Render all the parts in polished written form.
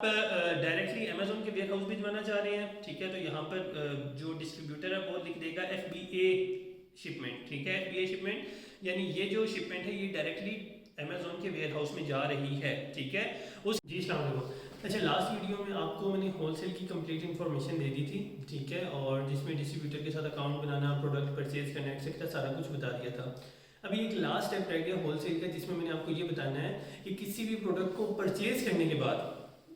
Directly Amazon के ware house भी बनवाना चाह रहे हैं, ठीक है, तो यहाँ पर जो डिस्ट्रीब्यूटर है वो लिख देगा FBA शिपमेंट, ठीक है, FBA शिपमेंट यानी ये जो शिपमेंट है ये डायरेक्टली अमेजोन के वेयर हाउस में जा रही है, ठीक है। उस जी अस्सलाम वालेकुम। अच्छा, लास्ट वीडियो में आपको मैंने होलसेल की कंप्लीट इन्फॉर्मेशन दे दी थी, ठीक है, और जिसमें डिस्ट्रीब्यूटर के साथ अकाउंट बनाना, प्रोडक्ट परचेज करना एक्सेट्रा सारा कुछ बता दिया था। अभी एक लास्ट स्टेप रह गया होलसेल का, जिसमें मैंने आपको ये बताना है कि किसी भी प्रोडक्ट को परचेज करने के बाद,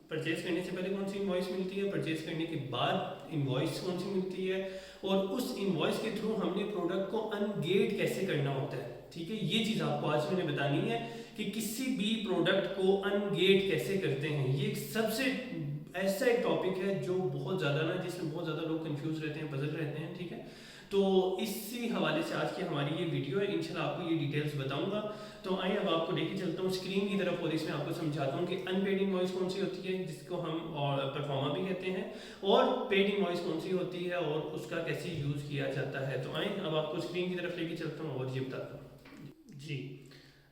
परचेज करने से पहले कौन सी इनवॉइस मिलती है, परचेज करने के बाद इनवॉइस कौन सी मिलती है, और उस इनवॉइस के थ्रू हमने प्रोडक्ट को अनगेट कैसे करना होता है, ठीक है। ये चीज़ आपको आज मैंने बतानी है कि किसी भी प्रोडक्ट को अनगेट कैसे करते हैं। ये सबसे ऐसा एक टॉपिक है जो बहुत ज़्यादा ना, जिसमें बहुत ज़्यादा लोग कंफ्यूज रहते हैं, पजल रहते हैं, ठीक है। तो इसी हवाले से आज की हमारी ये वीडियो है, इंशाल्लाह आपको ये डिटेल्स बताऊंगा। तो आइए अब आपको लेके चलता हूँ स्क्रीन की तरफ और इसमें आपको समझाता हूँ कि अनपेड इनवॉइस कौन सी होती है, जिसको हम परफॉर्मा भी कहते हैं, और पेड इनवॉइस कौन सी होती है और उसका कैसे यूज़ किया जाता है। तो आइए अब आपको स्क्रीन की तरफ लेके चलता हूँ और ये बताता हूँ जी।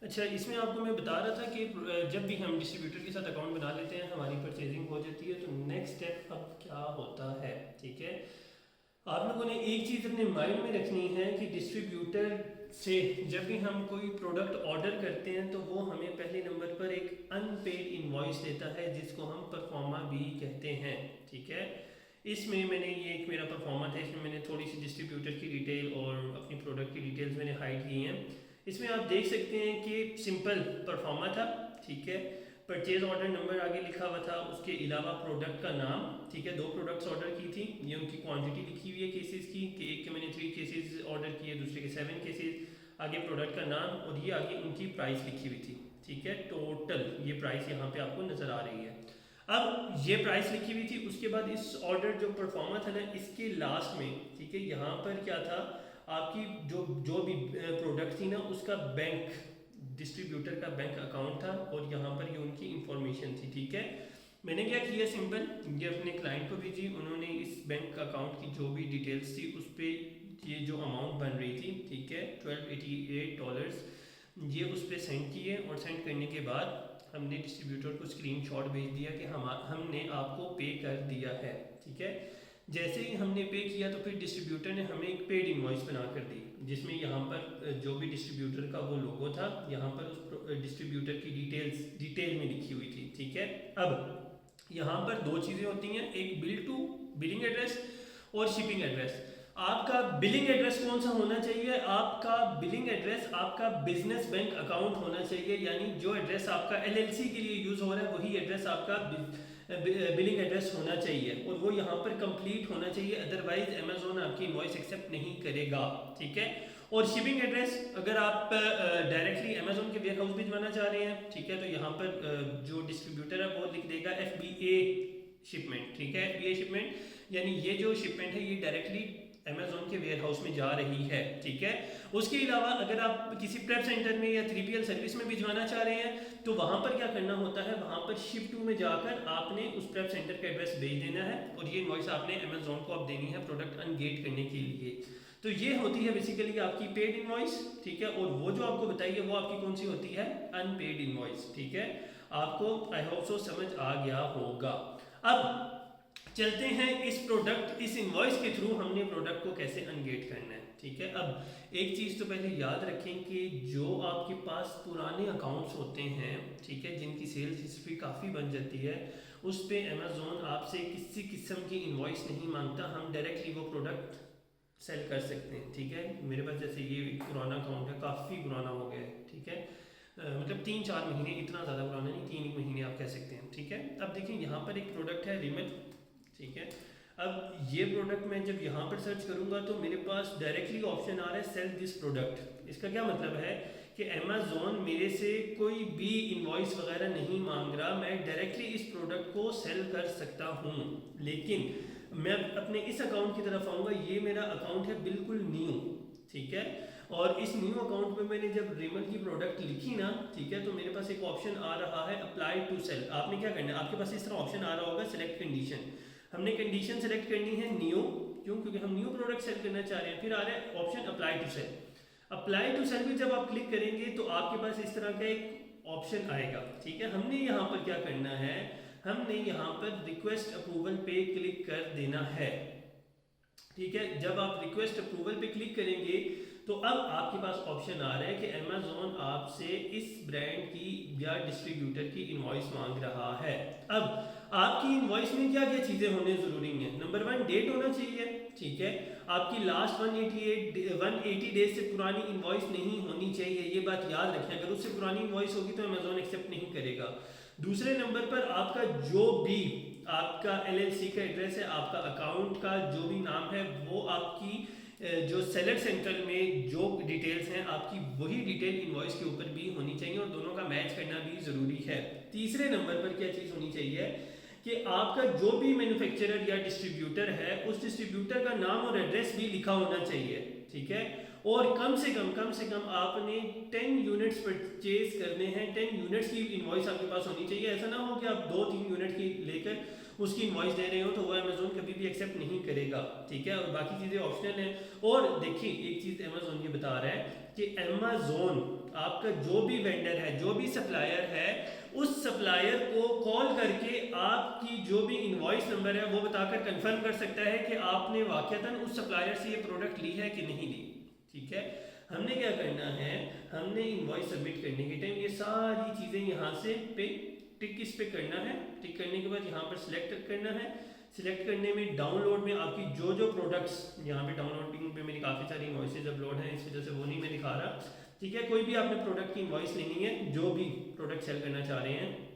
अच्छा, इसमें आपको मैं बता रहा था कि जब भी हम डिस्ट्रीब्यूटर के साथ अकाउंट बना लेते हैं, हमारी परचेजिंग हो जाती है, तो नेक्स्ट स्टेप अब क्या होता है, ठीक है। आप लोगों ने एक चीज़ अपने माइंड में रखनी है कि डिस्ट्रीब्यूटर से जब भी हम कोई प्रोडक्ट ऑर्डर करते हैं तो वो हमें पहले नंबर पर एक अनपेड इनवॉइस देता है, जिसको हम परफॉर्मा भी कहते हैं, ठीक है। इसमें मैंने ये एक मेरा परफॉर्मा था, इसमें मैंने थोड़ी सी डिस्ट्रीब्यूटर की डिटेल और अपनी प्रोडक्ट की डिटेल्स मैंने हाइड की हैं। इसमें आप देख सकते हैं कि सिंपल परफॉर्मा था, ठीक है, परचेज ऑर्डर नंबर आगे लिखा हुआ था, उसके अलावा प्रोडक्ट का नाम, ठीक है, 2 प्रोडक्ट्स ऑर्डर की थी, ये उनकी क्वांटिटी लिखी हुई है केसेस की, कि एक के मैंने 3 केसेस ऑर्डर किए, दूसरे के 7 केसेस, आगे प्रोडक्ट का नाम और ये आगे उनकी प्राइस लिखी हुई थी, ठीक है। टोटल ये प्राइस यहाँ पे आपको नज़र आ रही है। अब ये प्राइस लिखी हुई थी, उसके बाद इस ऑर्डर जो परफॉर्मा था ना, इसके लास्ट में, ठीक है, यहाँ पर क्या था, आपकी जो जो भी प्रोडक्ट थी ना, उसका बैंक, डिस्ट्रीब्यूटर का बैंक अकाउंट था और यहाँ पर ये उनकी इंफॉर्मेशन थी, ठीक है। मैंने क्या किया, सिंपल ये अपने क्लाइंट को भेजी, उन्होंने इस बैंक अकाउंट की जो भी डिटेल्स थी उस पर ये जो अमाउंट बन रही थी, ठीक है, $1288, ये उस पर सेंड किए, और सेंड करने के बाद हमने डिस्ट्रीब्यूटर को स्क्रीनशॉट भेज दिया कि हमने आपको पे कर दिया है, ठीक है। जैसे ही हमने पे किया तो फिर डिस्ट्रीब्यूटर ने हमें एक पेड इनवॉइस बना कर दी, जिसमें यहाँ पर जो भी डिस्ट्रीब्यूटर का वो लोगो था, यहाँ पर उस डिस्ट्रीब्यूटर की डिटेल में लिखी हुई थी, ठीक है। अब यहाँ पर 2 चीज़ें होती हैं, एक बिलिंग एड्रेस और शिपिंग एड्रेस। आपका बिलिंग एड्रेस कौन सा होना चाहिए, आपका बिलिंग एड्रेस आपका बिजनेस बैंक अकाउंट होना चाहिए, यानी जो एड्रेस आपका LLC के लिए यूज़ हो रहा है वही एड्रेस आपका बिलिंग एड्रेस होना चाहिए, और वो यहाँ पर कंप्लीट होना चाहिए, अदरवाइज अमेजोन आपकी इनवॉइस एक्सेप्ट नहीं करेगा, ठीक है। और शिपिंग एड्रेस, अगर आप डायरेक्टली अमेजोन के वेयर हाउस भी बनवाना चाह रहे हैं, ठीक है, तो यहाँ पर जो डिस्ट्रीब्यूटर है वो लिख देगा FBA शिपमेंट, ठीक है, FBA शिपमेंट यानी ये जो शिपमेंट है ये डायरेक्टली अमेजोन के वेयर हाउस में जा रही है, ठीक है। उसके अलावा अगर आप किसी प्रेप सेंटर में या 3PL सर्विस में भिजवाना चाह रहे हैं तो वहां पर क्या करना होता है, वहां पर शिप टू में जाकर आपने उस प्रेप सेंटर का एड्रेस भेज देना है, और ये इनवॉइस आपने अमेजोन को अब देनी है प्रोडक्ट अनगेट करने के लिए। तो ये होती है बेसिकली आपकी पेड इनवॉइस, ठीक है, और वो जो आपको बताइए वो आपकी कौन सी होती है, अनपेड इनवॉइस, ठीक है। आपको आई होप सो समझ आ गया होगा। अब चलते हैं इस इनवॉइस के थ्रू हमने प्रोडक्ट को कैसे अनगेट करना है, ठीक है। अब एक चीज़ तो पहले याद रखें कि जो आपके पास पुराने अकाउंट्स होते हैं, ठीक है, जिनकी सेल्स हिस्ट्री काफ़ी बन जाती है, उस पर अमेजोन आपसे किसी किस्म की इनवॉइस नहीं मांगता, हम डायरेक्टली वो प्रोडक्ट सेल कर सकते हैं, ठीक है। मेरे पास जैसे ये पुराना अकाउंट है, काफ़ी पुराना हो गया है, ठीक है, मतलब 3-4 महीने, इतना ज़्यादा पुराना नहीं, 3 महीने आप कह सकते हैं, ठीक है। अब देखिए यहाँ पर एक प्रोडक्ट है रिमिल, ठीक है। अब ये प्रोडक्ट मैं जब यहाँ पर सर्च करूँगा तो मेरे पास डायरेक्टली ऑप्शन आ रहा है सेल दिस प्रोडक्ट। इसका क्या मतलब है कि अमेजोन मेरे से कोई भी इनवॉइस वगैरह नहीं मांग रहा, मैं डायरेक्टली इस प्रोडक्ट को सेल कर सकता हूँ। लेकिन मैं अपने इस अकाउंट की तरफ आऊँगा, ये मेरा अकाउंट है बिल्कुल न्यू, ठीक है, और इस न्यू अकाउंट में मैंने जब रिमल की प्रोडक्ट लिखी ना, ठीक है, तो मेरे पास एक ऑप्शन आ रहा है अप्लाई टू सेल। आपने क्या करना है, आपके पास इस तरह ऑप्शन आ रहा होगा सिलेक्ट कंडीशन, हमने कंडीशन सेलेक्ट करनी है न्यू, क्यों, क्योंकि हम न्यू प्रोडक्ट सेल करना चाह रहे हैं। फिर आ रहा है option apply to sell. Apply to sell में जब आप क्लिक करेंगे तो आपके पास इस तरह का एक ऑप्शन आएगा, ठीक है। हमने यहाँ पर क्या करना है, हमने यहाँ पर रिक्वेस्ट अप्रूवल पे क्लिक कर देना है। ठीक है, जब आप रिक्वेस्ट अप्रूवल पे क्लिक करेंगे तो अब आपके पास ऑप्शन आ रहा है कि अमेज़ॉन आपसे इस ब्रांड की या डिस्ट्रीब्यूटर की इनवॉइस मांग रहा है। अब आपकी इनवॉइस में क्या क्या चीज़ें होने ज़रूरी हैं। नंबर 1, डेट होना चाहिए। ठीक है, आपकी लास्ट 180 डेज से पुरानी इनवॉइस नहीं होनी चाहिए, ये बात याद रखें। अगर उससे पुरानी इनवॉइस होगी तो अमेज़ॉन एक्सेप्ट नहीं करेगा। दूसरे नंबर पर आपका जो भी आपका LLC का एड्रेस है, आपका अकाउंट का जो भी नाम है, वो आपकी जो सेलर सेंट्रल में जो डिटेल्स हैं आपकी वही डिटेल इनवॉइस के ऊपर भी होनी चाहिए और दोनों का मैच करना भी ज़रूरी है। तीसरे नंबर पर क्या चीज़ होनी चाहिए कि आपका जो भी मैन्युफैक्चरर या डिस्ट्रीब्यूटर है उस डिस्ट्रीब्यूटर का नाम और एड्रेस भी लिखा होना चाहिए। ठीक है, और कम से कम आपने 10 यूनिट्स परचेज करने हैं, 10 यूनिट्स की इनवॉइस आपके पास होनी चाहिए। ऐसा ना हो कि आप 2-3 यूनिट की लेकर उसकी इनवॉइस दे रहे हो तो वो अमेज़ॉन कभी भी एक्सेप्ट नहीं करेगा। ठीक है, और बाकी चीज़ें ऑप्शनल हैं। और देखिए एक चीज़ अमेज़ॉन ये बता रहा है कि अमेज़ॉन आपका जो भी वेंडर है, जो भी सप्लायर है, उस सप्लायर को कॉल करके आपकी जो भी इनवॉइस नंबर है वो बताकर कंफर्म कर सकता है कि आपने वाकईतन उस सप्लायर से ये प्रोडक्ट ली है कि नहीं ली। ठीक है, हमने क्या करना है, हमने इनवॉइस सबमिट करने के टाइम ये सारी चीज़ें यहाँ से पे टिक इस पे करना है। टिक करने के बाद यहाँ पर सिलेक्ट करना है। सिलेक्ट करने में डाउनलोड में आपकी जो जो प्रोडक्ट्स, यहाँ पे डाउनलोडिंग पे मेरी काफ़ी सारी इनवॉइसेज अपलोड हैं, इस वजह से वो नहीं मैं दिखा रहा। ठीक है, कोई भी आपने प्रोडक्ट की इनवॉइस लेनी है, जो भी प्रोडक्ट सेल करना चाह रहे हैं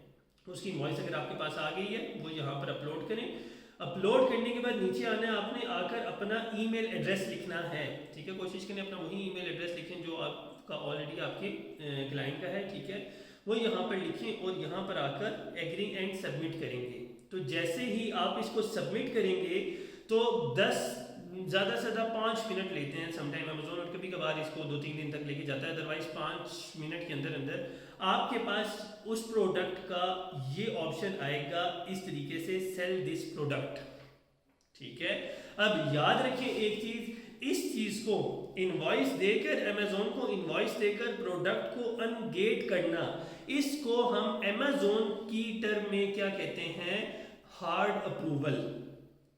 उसकी इनवॉइस अगर आपके पास आ गई है वो यहाँ पर अपलोड करें। अपलोड करने के बाद नीचे आना है, आपने आकर अपना ईमेल एड्रेस लिखना है। ठीक है, कोशिश करें अपना वही ईमेल एड्रेस लिखें जो आपका ऑलरेडी आपके क्लाइंट का है। ठीक है, वो यहाँ पर लिखें और यहाँ पर आकर एग्री एंड सबमिट करेंगे। तो जैसे ही आप इसको सबमिट करेंगे तो 10 ज़्यादा से ज़्यादा 5 मिनट लेते हैं समटाइम अमेज़ॉन, और कभी कभार इसको 2-3 दिन तक लेके जाता है। अदरवाइज 5 मिनट के अंदर अंदर आपके पास उस प्रोडक्ट का ये ऑप्शन आएगा इस तरीके से, सेल दिस प्रोडक्ट। ठीक है, अब याद रखिए एक चीज़, इस चीज़ को इनवॉइस देकर, अमेज़ॉन को इनवॉइस देकर प्रोडक्ट को अनगेट करना, इसको हम अमेज़ॉन की टर्म में क्या कहते हैं, हार्ड अप्रूवल।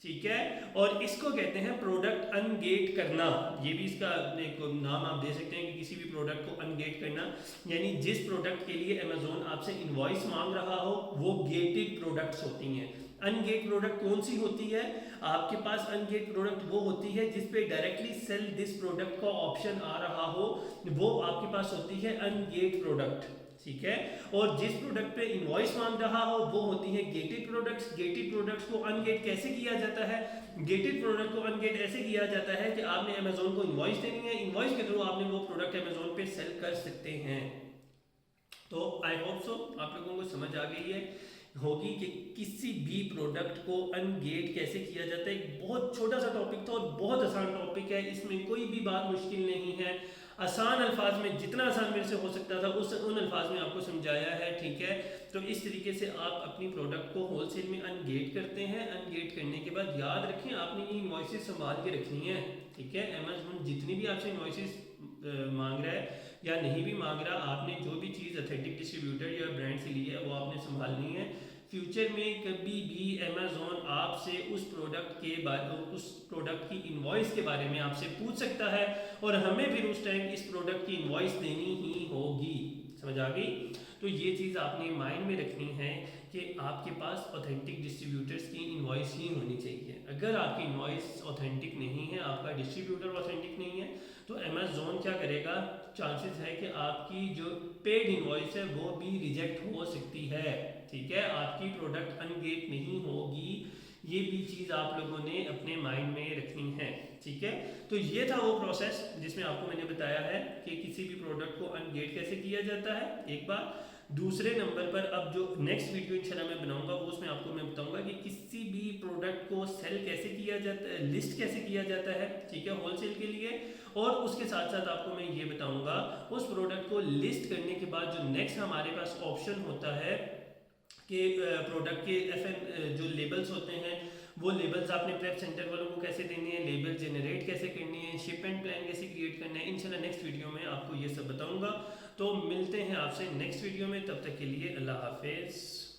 ठीक है, और इसको कहते हैं प्रोडक्ट अनगेट करना। ये भी इसका एक नाम आप दे सकते हैं कि किसी भी प्रोडक्ट को अनगेट करना, यानी जिस प्रोडक्ट के लिए अमेज़ॉन आपसे इनवॉइस मांग रहा हो वो गेटेड प्रोडक्ट्स होती हैं। अनगेट प्रोडक्ट कौन सी होती है, आपके पास अनगेट प्रोडक्ट वो होती है जिस पे डायरेक्टली सेल दिस प्रोडक्ट का ऑप्शन आ रहा हो, वो आपके पास होती है अनगेट प्रोडक्ट। ठीक है, और जिस प्रोडक्ट पे इनवॉइस मांग रहा हो वो होती है गेटेड प्रोडक्ट्स। गेटेड प्रोडक्ट्स को अनगेट कैसे किया जाता है, गेटेड प्रोडक्ट को अनगेट ऐसे किया जाता है कि आपने अमेज़ॉन को इनवॉइस देनी है, इनवॉइस के थ्रू आपने वो प्रोडक्ट अमेज़ॉन पे सेल कर सकते हैं। तो आई होप सो आप लोगों को समझ आ गई है होगी कि किसी भी प्रोडक्ट को अनगेट कैसे किया जाता है। एक बहुत छोटा सा टॉपिक था और बहुत आसान टॉपिक है, इसमें कोई भी बात मुश्किल नहीं है। आसान अल्फाज में, जितना आसान मेरे से हो सकता था उन अल्फाज में आपको समझाया है। ठीक है, तो इस तरीके से आप अपनी प्रोडक्ट को होलसेल में अनगेट करते हैं। अनगेट करने के बाद याद रखें आपने ये इनवॉइसेस संभाल के रखनी है। ठीक है, अमेज़ॉन जितनी भी आपसे इनवॉइसेस मांग रहा है या नहीं भी मांग रहा, आपने जो भी चीज़ ऑथेंटिक डिस्ट्रीब्यूटर या ब्रांड से ली है वो आपने संभालनी है। फ्यूचर में कभी भी अमेज़ॉन आपसे उस प्रोडक्ट की इनवॉइस के बारे में आपसे पूछ सकता है और हमें फिर उस टाइम इस प्रोडक्ट की इनवॉइस देनी ही होगी। समझ आ गई? तो ये चीज़ आपने माइंड में रखनी है कि आपके पास ऑथेंटिक डिस्ट्रीब्यूटर्स की इनवॉइस ही होनी चाहिए। अगर आपकी इनवॉइस ऑथेंटिक नहीं है, आपका डिस्ट्रीब्यूटर ऑथेंटिक नहीं है, तो अमेज़ॉन क्या करेगा, चांसेस है कि आपकी जो पेड इनवॉइस है वो भी रिजेक्ट हो सकती है। ठीक है, आपकी प्रोडक्ट अनगेट नहीं होगी, ये भी चीज़ आप लोगों ने अपने माइंड में रखनी है। ठीक है, तो ये था वो प्रोसेस जिसमें आपको मैंने बताया है कि किसी भी प्रोडक्ट को अनगेट कैसे किया जाता है, एक बार। दूसरे नंबर पर अब जो नेक्स्ट वीडियो इंशाल्लाह मैं बनाऊंगा वो उसमें आपको मैं बताऊंगा कि किसी भी प्रोडक्ट को सेल कैसे किया जाता है, लिस्ट कैसे किया जाता है। ठीक है, होलसेल के लिए। और उसके साथ साथ आपको मैं ये बताऊंगा उस प्रोडक्ट को लिस्ट करने के बाद जो नेक्स्ट हमारे पास ऑप्शन होता है कि प्रोडक्ट के FN जो लेबल्स होते हैं वो लेबल्स आपने प्रेप सेंटर वालों को कैसे देने हैं, लेबल जनरेट कैसे करनी है, शिपमेंट प्लान कैसे क्रिएट करना है, इंशाल्लाह नेक्स्ट वीडियो में आपको ये सब बताऊंगा। तो मिलते हैं आपसे नेक्स्ट वीडियो में, तब तक के लिए अल्लाह हाफिज़।